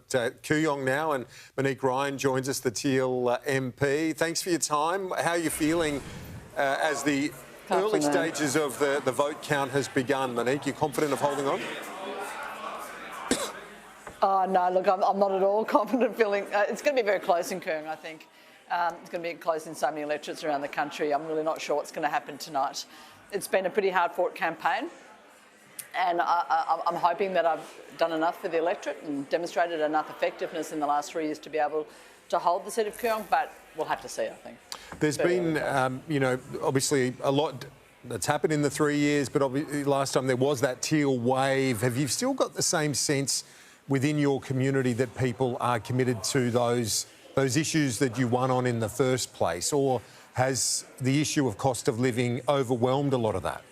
Kooyong now, and Monique Ryan joins us, the Teal MP. Thanks for your time. How are you feeling as the early stages of the vote count has begun, Monique? You confident of holding on? No, look, I'm not at all confident feeling. It's going to be very close in Kooyong, I think. It's going to be close in so many electorates around the country. I'm really not sure what's going to happen tonight. It's been a pretty hard-fought campaign, and I'm hoping that I've done enough for the electorate and demonstrated enough effectiveness in the last 3 years to be able to hold the seat of Kooyong, but we'll have to see, I think. There's been, obviously a lot that's happened in the 3 years, but obviously last time there was that Teal wave. Have you still got the same sense within your community that people are committed to those issues that you won on in the first place, or has the issue of cost of living overwhelmed a lot of that?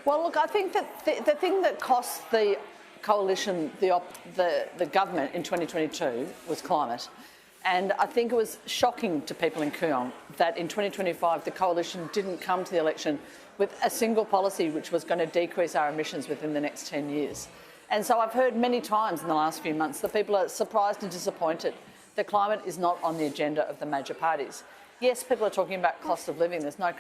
Well, look, I think that the thing that cost the coalition, the government in 2022 was climate. And I think it was shocking to people in Kooyong that in 2025 the coalition didn't come to the election with a single policy which was going to decrease our emissions within the next 10 years. And so I've heard many times in the last few months that people are surprised and disappointed that climate is not on the agenda of the major parties. Yes, people are talking about cost of living. There's no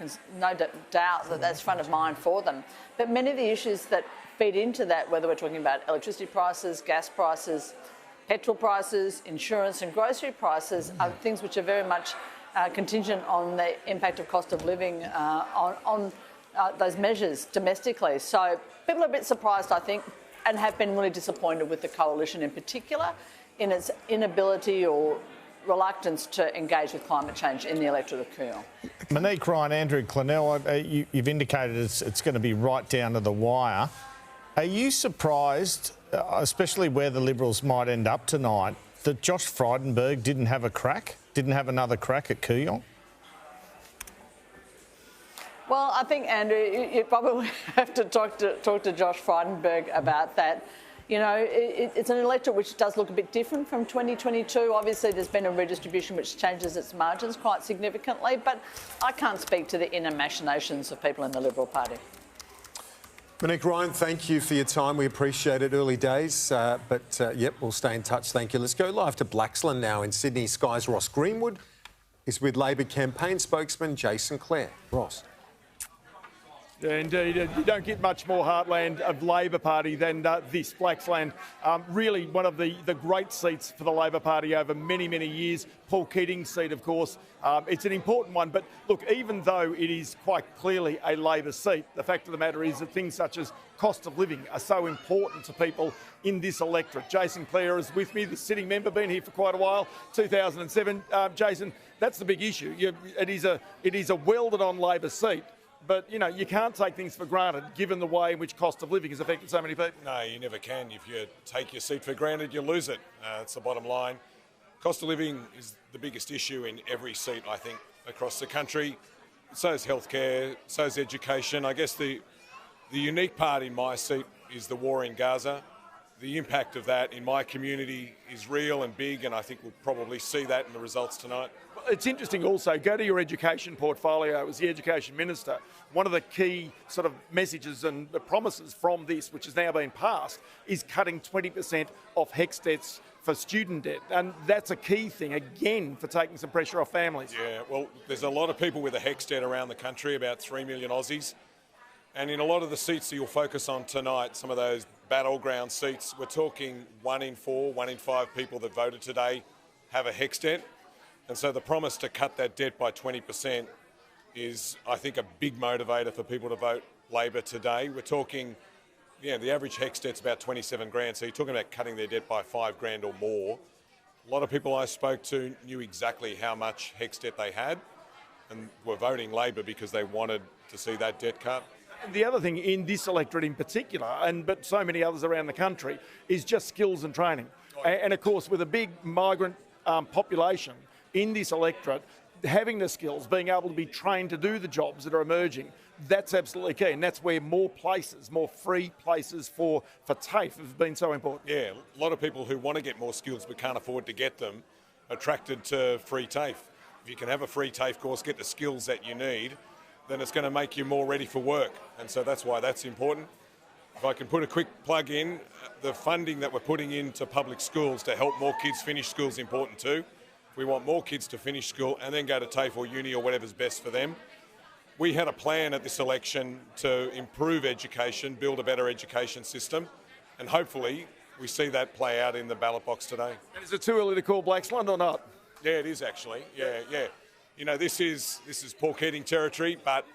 doubt that that's front of mind for them. But many of the issues that feed into that, whether we're talking about electricity prices, gas prices, petrol prices, insurance and grocery prices, are things which are very much contingent on the impact of cost of living on those measures domestically. So people are a bit surprised, I think, and have been really disappointed with the coalition in particular in its inability or reluctance to engage with climate change in the electorate of Kooyong. Monique Ryan, Andrew Clennell, you've indicated it's going to be right down to the wire. Are you surprised, especially where the Liberals might end up tonight, that Josh Frydenberg didn't have another crack at Kooyong? Well, I think, Andrew, you probably have to talk to Josh Frydenberg about that. You know, it's an electorate which does look a bit different from 2022. Obviously, there's been a redistribution which changes its margins quite significantly, but I can't speak to the inner machinations of people in the Liberal Party. Monique Ryan, thank you for your time. We appreciate it. Early days, but we'll stay in touch. Thank you. Let's go live to Blaxland now in Sydney. Sky's Ross Greenwood is with Labor campaign spokesman Jason Clare. Ross. Yeah, indeed. You don't get much more heartland of Labor Party than this, Blaxland. Really one of the great seats for the Labor Party over many, many years. Paul Keating's seat, of course. It's an important one. But look, even though it is quite clearly a Labor seat, the fact of the matter is that things such as cost of living are so important to people in this electorate. Jason Clare is with me, the sitting member, been here for quite a while, 2007. Jason, that's the big issue. It is a welded-on Labor seat. But, you know, you can't take things for granted given the way in which cost of living has affected so many people. No, you never can. If you take your seat for granted, you lose it. It's the bottom line. Cost of living is the biggest issue in every seat, I think, across the country. So is healthcare, so is education. I guess the unique part in my seat is the war in Gaza. The impact of that in my community is real and big, and I think we'll probably see that in the results tonight. It's interesting also, go to your education portfolio as the Education Minister. One of the key sort of messages and the promises from this, which has now been passed, is cutting 20% off HECS debts for student debt. And that's a key thing, again, for taking some pressure off families. Yeah, well, there's a lot of people with a HECS debt around the country, about 3 million Aussies. And in a lot of the seats that you'll focus on tonight, some of those battleground seats, we're talking 1 in 4, 1 in 5 people that voted today have a HECS debt. And so the promise to cut that debt by 20% is, I think, a big motivator for people to vote Labor today. We're talking, the average HECS debt's about 27 grand, so you're talking about cutting their debt by 5 grand or more. A lot of people I spoke to knew exactly how much HECS debt they had and were voting Labor because they wanted to see that debt cut. The other thing in this electorate in particular, but so many others around the country, is just skills and training. And of course, with a big migrant population in this electorate, having the skills, being able to be trained to do the jobs that are emerging, that's absolutely key. And that's where more places, more free places for TAFE have been so important. Yeah, a lot of people who want to get more skills but can't afford to get them, attracted to free TAFE. If you can have a free TAFE course, get the skills that you need, then it's going to make you more ready for work. And so that's why that's important. If I can put a quick plug in, the funding that we're putting into public schools to help more kids finish school is important too. We want more kids to finish school and then go to TAFE or uni or whatever's best for them. We had a plan at this election to improve education, build a better education system, and hopefully we see that play out in the ballot box today. And is it too early to call Blaxland or not? Yeah, it is actually. Yeah. You know, this is Paul Keating territory, but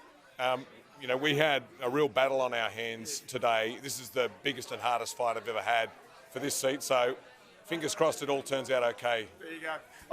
you know, we had a real battle on our hands today. This is the biggest and hardest fight I've ever had for this seat. So, fingers crossed, it all turns out okay. There you go.